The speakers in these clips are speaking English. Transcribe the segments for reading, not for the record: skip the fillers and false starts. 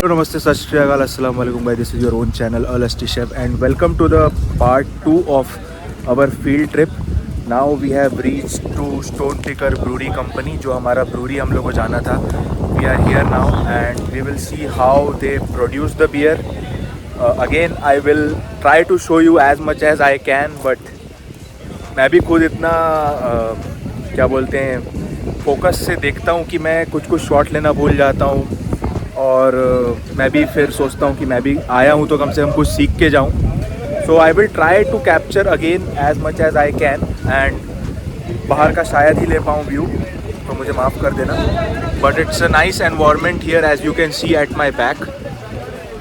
Hello, Namaste, Sat Shri Akal, Assalamu Alaikum. This is your own channel, A Lusty Chef, and welcome to the part 2 of our field trip. Now we have reached to Stone Picker Brewery Company, जो हमारा brewery हम लोग को जाना था. We are here now and we will see how they produce the beer. Again, I will try to show you as much as I can, but मैं भी खुद इतना क्या बोलते हैं फोकस से देखता हूँ कि मैं कुछ शॉट लेना भूल जाता हूँ और मैं भी फिर सोचता हूँ कि मैं भी आया हूँ तो कम से कम कुछ सीख के जाऊँ. So I will try to capture again as much as I can and बाहर का शायद ही ले पाऊँ व्यू, तो मुझे माफ़ कर देना. But it's a nice environment here as you can see at my back.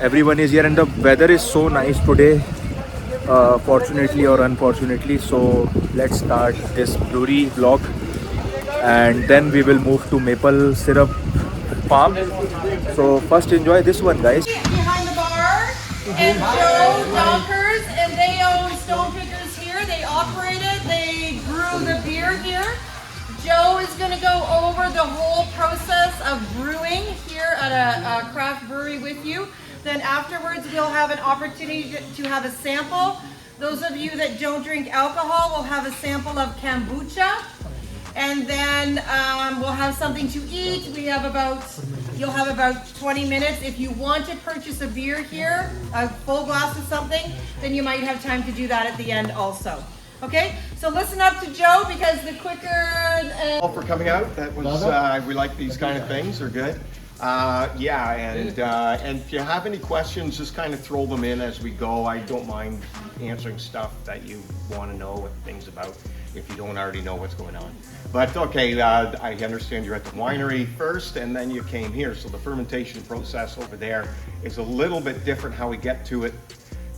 Everyone is here and the weather is so nice today, fortunately or unfortunately. So let's start this brewery vlog and then we will move to maple syrup farm. So first enjoy this one, guys. Behind the bar and Joe Donkers, and they own Stone Pickers here. They operate it, they brew the beer here. Joe is going to go over the whole process of brewing here at a craft brewery with you. Then afterwards we'll have an opportunity to have a sample. Those of you that don't drink alcohol will have a sample of kombucha. And then we'll have something to eat. You'll have about 20 minutes. If you want to purchase a beer here, a full glass of something, then you might have time to do that at the end also. Okay, so listen up to Joe because the quicker. All for coming out. That was we like these kind of things. They're good. And if you have any questions, just kind of throw them in as we go. I don't mind answering stuff that you want to know what things about if you don't already know what's going on. But okay, I understand you're at the winery first and then you came here. So the fermentation process over there is a little bit different how we get to it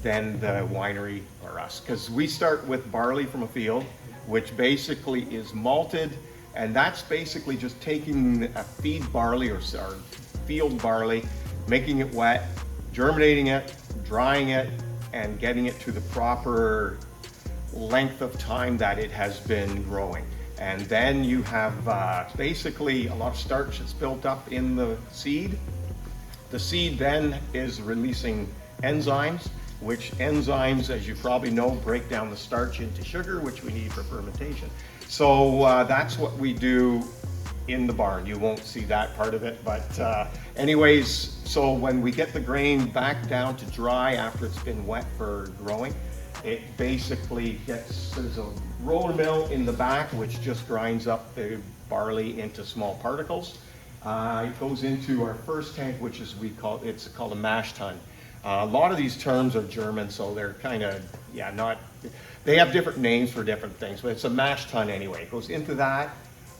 than the winery or us. Because we start with barley from a field, which basically is malted. And that's basically just taking a feed barley or field barley, making it wet, germinating it, drying it, and getting it to the proper length of time that it has been growing. And then you have basically a lot of starch that's built up in the seed. The seed then is releasing enzymes, which enzymes, as you probably know, break down the starch into sugar, which we need for fermentation. So that's what we do in the barn. You won't see that part of it, but anyways, so when we get the grain back down to dry after it's been wet for growing, it basically there's a roller mill in the back which just grinds up the barley into small particles. It goes into our first tank, which is it's called a mash tun. A lot of these terms are German, so they're kind of, they have different names for different things, but it's a mash tun anyway. It goes into that.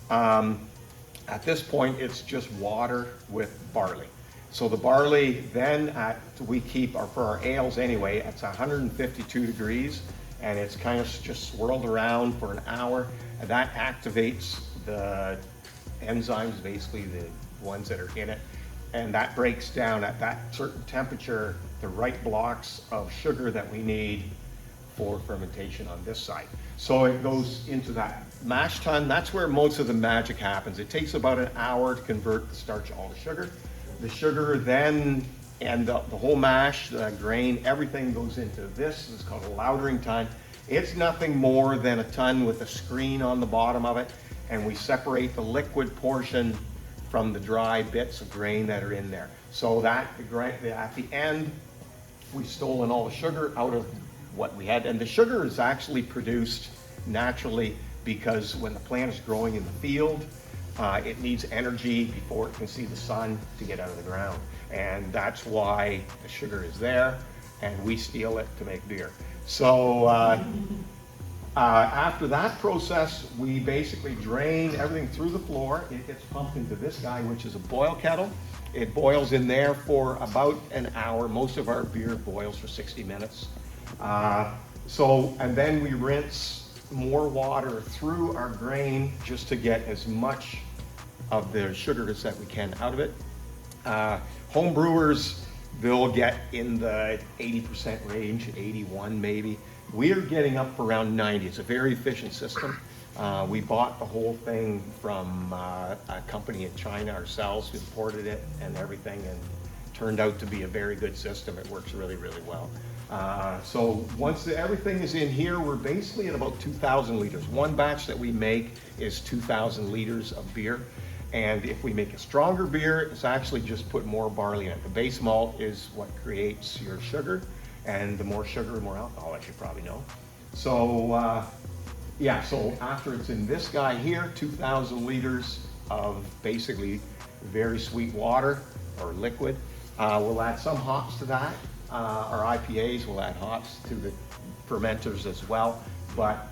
At this point, it's just water with barley. So the barley then we keep, for our ales anyway, it's 152 degrees, and it's kind of just swirled around for an hour. And that activates the enzymes, basically the ones that are in it. And that breaks down at that certain temperature the right blocks of sugar that we need for fermentation on this side. So it goes into that mash tun. That's where most of the magic happens. It takes about an hour to convert the starch all to sugar. The sugar then, and the whole mash, the grain, everything goes into this. It's called a lautering tun. It's nothing more than a tun with a screen on the bottom of it. And we separate the liquid portion from the dry bits of grain that are in there. So that at the end, we've stolen all the sugar out of what we had. And the sugar is actually produced naturally because when the plant is growing in the field, it needs energy before it can see the sun to get out of the ground. And that's why the sugar is there, and we steal it to make beer. So after that process, we basically drain everything through the floor. It gets pumped into this guy, which is a boil kettle. It boils in there for about an hour. Most of our beer boils for 60 minutes. And then we rinse more water through our grain just to get as much of the sugars that we can out of it. Home brewers, they'll get in the 80% range, 81 maybe. We're getting up around 90. It's a very efficient system. We bought the whole thing from a company in China ourselves, imported it and everything, and turned out to be a very good system. It works really, really well. So once everything is in here, we're basically at about 2,000 liters. One batch that we make is 2,000 liters of beer. And if we make a stronger beer, it's actually just put more barley in it. The base malt is what creates your sugar, and the more sugar, the more alcohol, as you probably know. So yeah, so after it's in this guy here, 2,000 liters of basically very sweet water or liquid. We'll add some hops to that. Our IPAs will add hops to the fermenters as well. But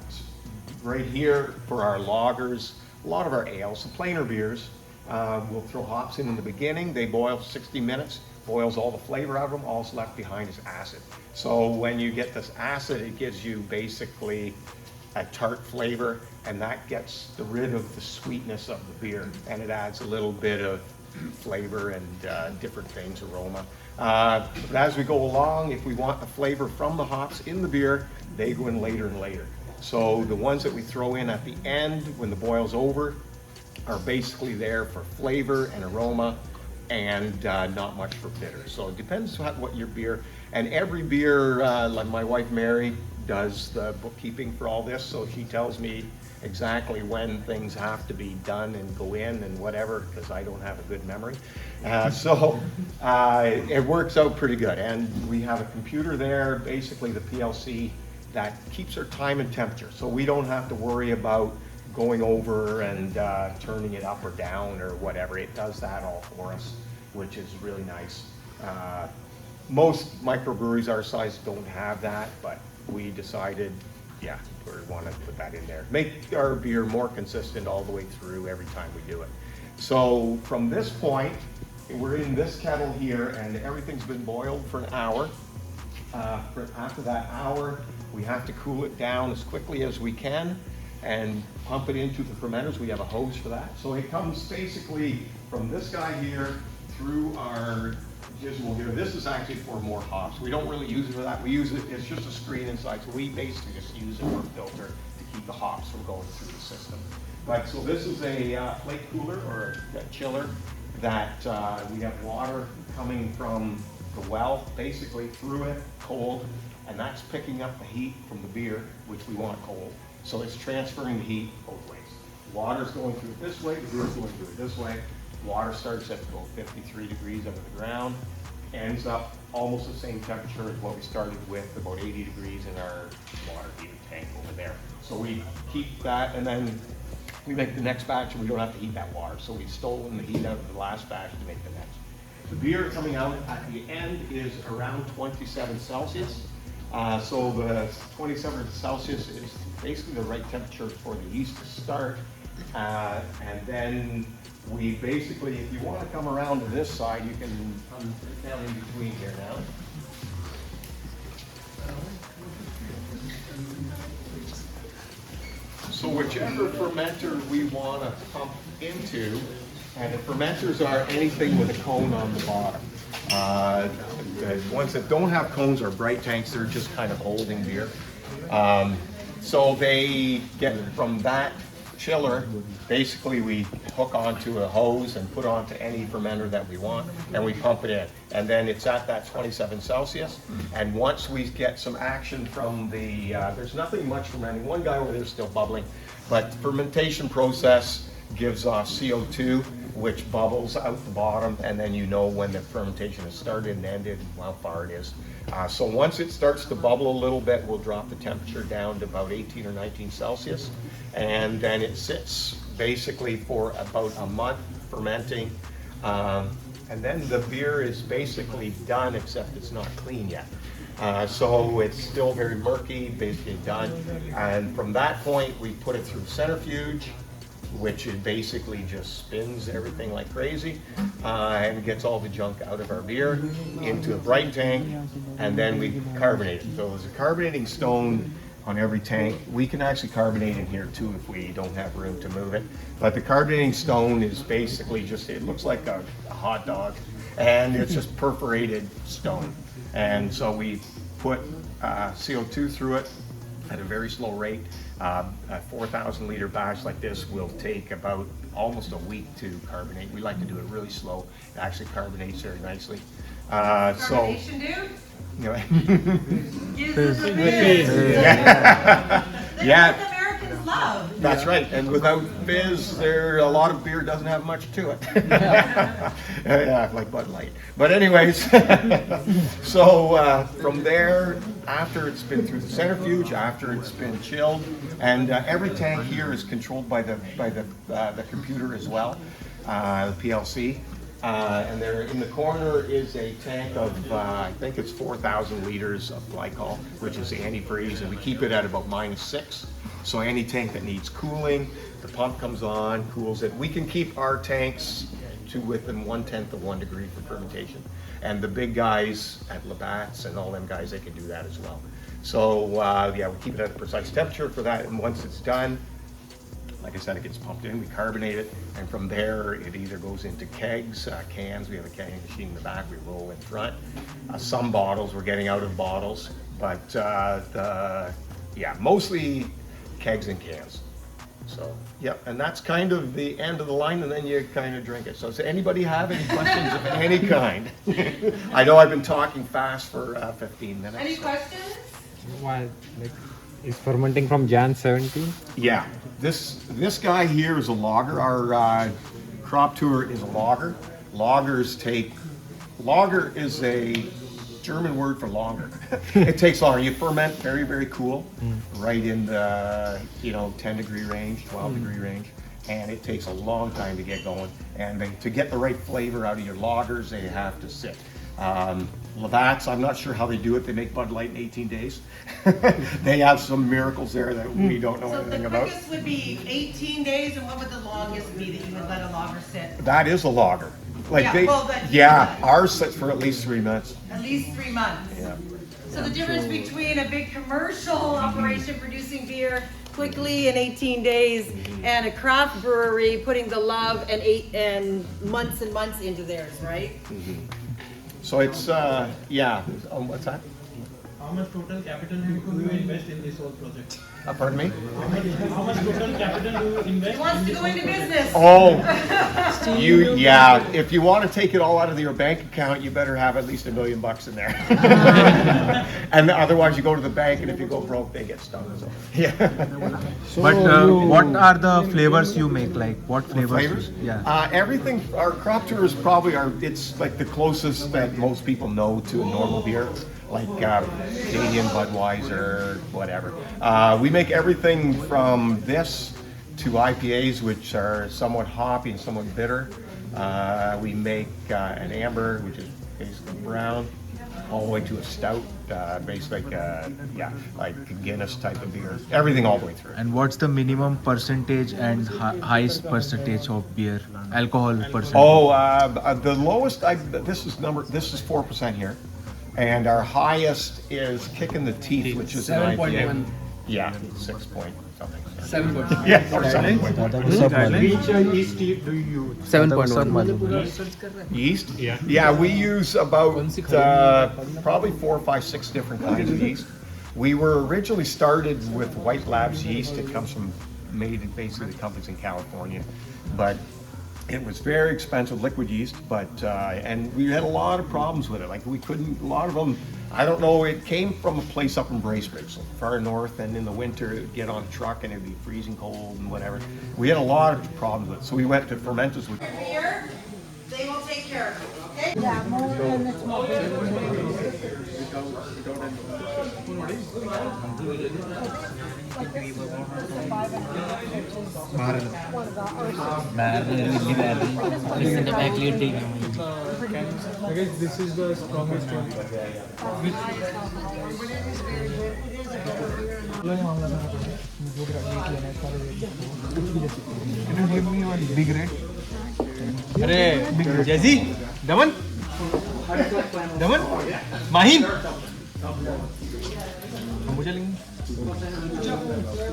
right here for our lagers, a lot of our ales, the plainer beers, we'll throw hops in the beginning. They boil 60 minutes, boils all the flavor out of them. All that's left behind is acid. So when you get this acid, it gives you basically a tart flavor, and that gets rid of the sweetness of the beer, and it adds a little bit of flavor and different things, aroma. But as we go along, if we want the flavor from the hops in the beer, they go in later and later. So the ones that we throw in at the end when the boil's over are basically there for flavor and aroma, and not much for bitter. So it depends on what your beer, and every beer, like my wife Mary does the bookkeeping for all this, so she tells me exactly when things have to be done and go in and whatever, because I don't have a good memory. So it works out pretty good. And we have a computer there, basically the PLC, that keeps our time and temperature. So we don't have to worry about going over and turning it up or down or whatever. It does that all for us, which is really nice. Most microbreweries our size don't have that, but we decided, yeah, we want to put that in there. Make our beer more consistent all the way through every time we do it. So from this point, we're in this kettle here, and everything's been boiled for an hour. After that hour, we have to cool it down as quickly as we can and pump it into the fermenters. We have a hose for that. So it comes basically from this guy here through our gizmo here. This is actually for more hops. We don't really use it for that. We use it, it's just a screen inside. So we basically just use it for a filter to keep the hops from going through the system. But so this is a plate cooler or a chiller that we have water coming from the well, basically through it, cold, and that's picking up the heat from the beer, which we want cold. So it's transferring the heat both ways. Water's going through it this way, the beer's going through it this way. Water starts at about 53 degrees under the ground, ends up almost the same temperature as what we started with, about 80 degrees in our water heater tank over there. So we keep that, and then we make the next batch, and we don't have to heat that water. So we've stolen the heat out of the last batch to make the next. The beer coming out at the end is around 27 Celsius. So the 27 Celsius is basically the right temperature for the yeast to start. And then we basically, if you want to come around to this side, you can come down in between here now. So whichever fermenter we want to pump into, and the fermenters are anything with a cone on the bottom. The ones that don't have cones are bright tanks. They're just kind of holding beer. So they get from that chiller, basically we hook onto a hose and put onto any fermenter that we want, and we pump it in. And then it's at that 27 Celsius. And once we get some action from the, there's nothing much fermenting. One guy over there is still bubbling, but the fermentation process gives off CO2, which bubbles out the bottom, and then you know when the fermentation has started and ended and how far it is. So once it starts to bubble a little bit, we'll drop the temperature down to about 18 or 19 Celsius, and then it sits basically for about a month fermenting, and then the beer is basically done, except it's not clean yet. So it's still very murky, basically done, and from that point we put it through centrifuge, which it basically just spins everything like crazy, and gets all the junk out of our beer into a bright tank, and then we carbonate it. So there's a carbonating stone on every tank. We can actually carbonate in here too if we don't have room to move it. But the carbonating stone is basically just, it looks like a hot dog, and it's just perforated stone. And so we put CO2 through it at a very slow rate. A 4,000 liter batch like this will take about almost a week to carbonate. We like to do it really slow. It actually carbonates very nicely. Carbonation, dude? You know, Gives us a fizz. That's Yeah. what Americans love. that's right. And without fizz, a lot of beer doesn't have much to it. Yeah, like Bud Light. But anyways, so from there, after it's been through the centrifuge, after it's been chilled, and every tank here is controlled by the computer as well, the PLC. And there in the corner is a tank of, I think it's 4,000 liters of glycol, which is the antifreeze, and we keep it at about -6. So any tank that needs cooling, the pump comes on, cools it. We can keep our tanks to within 1/10 of 1 degree for fermentation. And the big guys at Labatt's and all them guys, they can do that as well. So yeah, we keep it at a precise temperature for that, and once it's done, like I said, it gets pumped in, we carbonate it, and from there it either goes into kegs, cans. We have a canning machine in the back, we roll in front. Some bottles, we're getting out of bottles, but yeah, mostly kegs and cans. So, yep, and that's kind of the end of the line, and then you kind of drink it. So does anybody have any questions of any kind? I know I've been talking fast for 15 minutes. Any questions? Why, like, is fermenting from Jan 17? Yeah, this guy here is a lager. Our crop tour is a lager. Lager is a German word for longer. It takes longer. You ferment very, very cool, right in the 10 degree range, 12 degree range, and it takes a long time to get going. And to get the right flavor out of your lagers, they have to sit. Labatt's, I'm not sure how they do it. They make Bud Light in 18 days. They have some miracles there that we don't know So anything the about. quickest would be 18 days, and what would the longest be that you would let a lager sit? That is a lager. Like Yeah, they, well, that- yeah, ours sits for at least 3 months. At least 3 months. Yeah. So the difference between a big commercial operation producing beer quickly in 18 days and a craft brewery putting the love and months and months into theirs, right? So it's yeah. What's that? How much total capital do you invest in this whole project? Pardon me? How much total capital do you invest? He wants to go into business. Oh, yeah. If you want to take it all out of your bank account, you better have at least $1 million in there. And otherwise, you go to the bank, and if you go broke, they get stung. So, yeah. But what are the flavors you make? Like what flavors? Flavors? Yeah. Everything. Our crop tour is probably it's like the closest that most people know to a normal beer, like Canadian Budweiser, whatever. We make everything from this to IPAs, which are somewhat hoppy and somewhat bitter. We make an amber, which is basically brown, all the way to a stout, basically like a Guinness type of beer. Everything all the way through. And what's the minimum percentage and highest percentage of beer, alcohol percentage? Oh, the lowest. This is 4% here, and our highest is Kicking the Teeth, which is an IPA. Yeah, 6 point something. 7.1. Yeah, or 7 point. Which yeast do you use? 7.1. Yeast? Yeah, we use about probably 4, 5, 6 different kinds of yeast. We were originally started with White Labs yeast. It comes from basically the companies in California, but it was very expensive liquid yeast. But and we had a lot of problems with it. Like we couldn't. A lot of them. I don't know. It came from a place up in Bracebridge, so far north, and in the winter it would get on a truck and it'd be freezing cold and whatever. We had a lot of problems with it, so we went to fermenters with. Beer, they will take care of you, okay? Yeah, more and it's more. Because this is the strongest one. Can you give me one big red? अरे जैसी दमन दमन माहिन मुझे लेंगे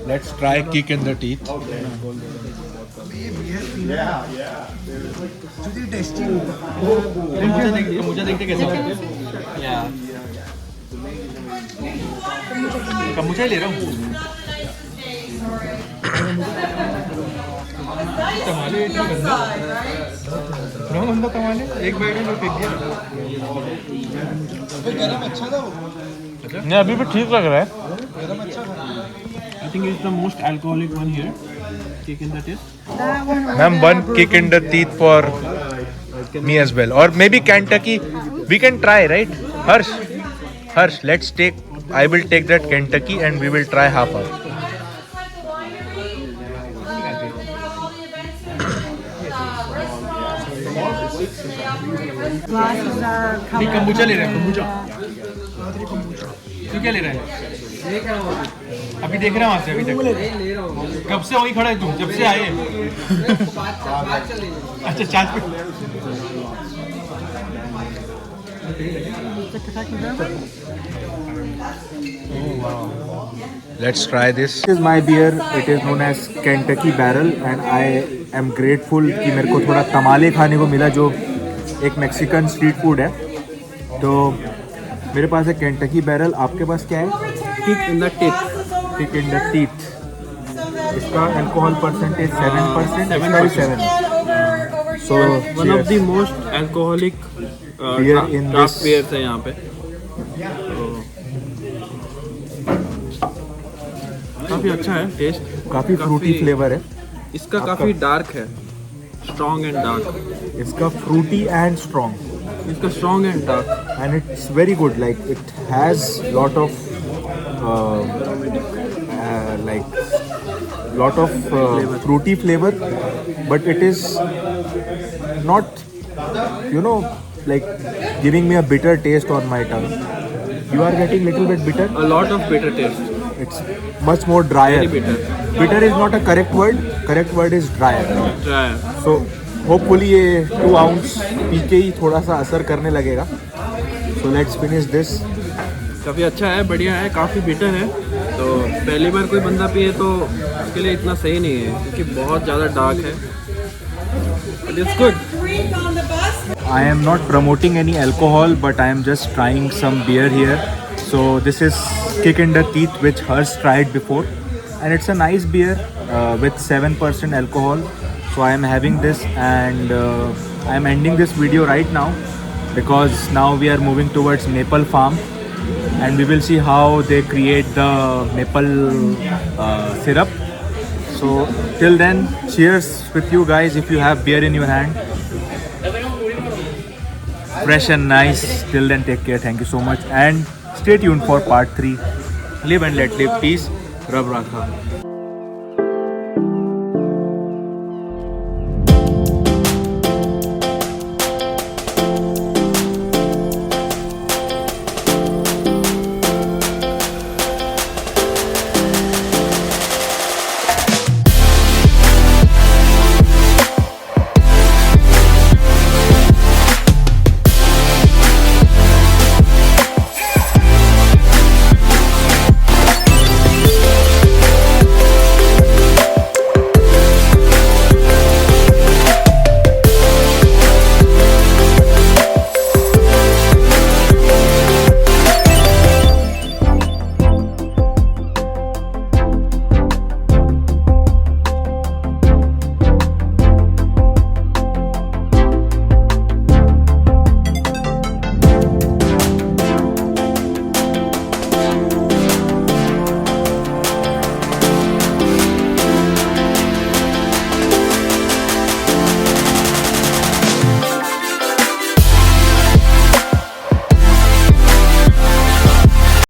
Let's try kick in the teeth. मुझे देखते कैसे या kombucha ही ले रहा हूँ Not the nicest day, sorry. nice on the outside, right? No बंदा तमाले एक बाइट में फेंक दिया नहीं अभी भी ठीक लग रहा है I think it's the most alcoholic one here. Kick in the teeth. Ma'am one kick in the teeth for me as well or maybe Kentucky we can try right Harsh let's take I will take that Kentucky and we will try half hour Glasses are coming. kombucha ले रहा है kombucha. तू क्या ले रहा है? अभी देख रहा हूँ वहाँ से अभी तक. कब से वहीं खड़ा है तू? जब से आए. अच्छा चार्ज पे. let's try this is my beer it is known as Kentucky Barrel and I am grateful कि मेरे को थोड़ा तमाले खाने को मिला जो एक मैक्सिकन स्ट्रीट फूड है तो मेरे पास है Kentucky Barrel आपके पास क्या है Kick in the teeth. Kick in the teeth इसका अल्कोहल परसेंटेज 7% इसका भी 7 so One of the most alcoholic beer in craft this beers है यहाँ पे. काफी अच्छा है टेस्ट. काफ़ी फ्रूटी फ्लेवर है इसका काफी डार्क है. Strong and dark. इसका फ्रूटी एंड स्ट्रॉन्ग इसका strong and dark. and it's very good like it has lot of fruity flavor but it is not like giving me a bitter taste on my tongue you are getting little bit bitter A lot of bitter taste. it's much more drier Very bitter. bitter is not a correct word is drier Try. so hopefully ये 2 ounce P के ही थोड़ा सा असर करने लगेगा so let's finish this काफी अच्छा है. बढ़िया है. काफी बिटर है. तो पहली बार कोई बंदा पिए तो उसके लिए इतना सही नहीं है क्योंकि बहुत ज़्यादा डार्क है. But it's good. Drink on the bus. I am not promoting any alcohol but I am just trying some beer here so this is Kick in the Teeth which Harsh tried before and it's a nice beer with 7% alcohol so I am having this and I am ending this video right now because now we are moving towards Maple Farm and we will see how they create the maple syrup so till then cheers with you guys if you have beer in your hand fresh and nice till then take care thank you so much and stay tuned for part 3 live and let live peace Rab Rakha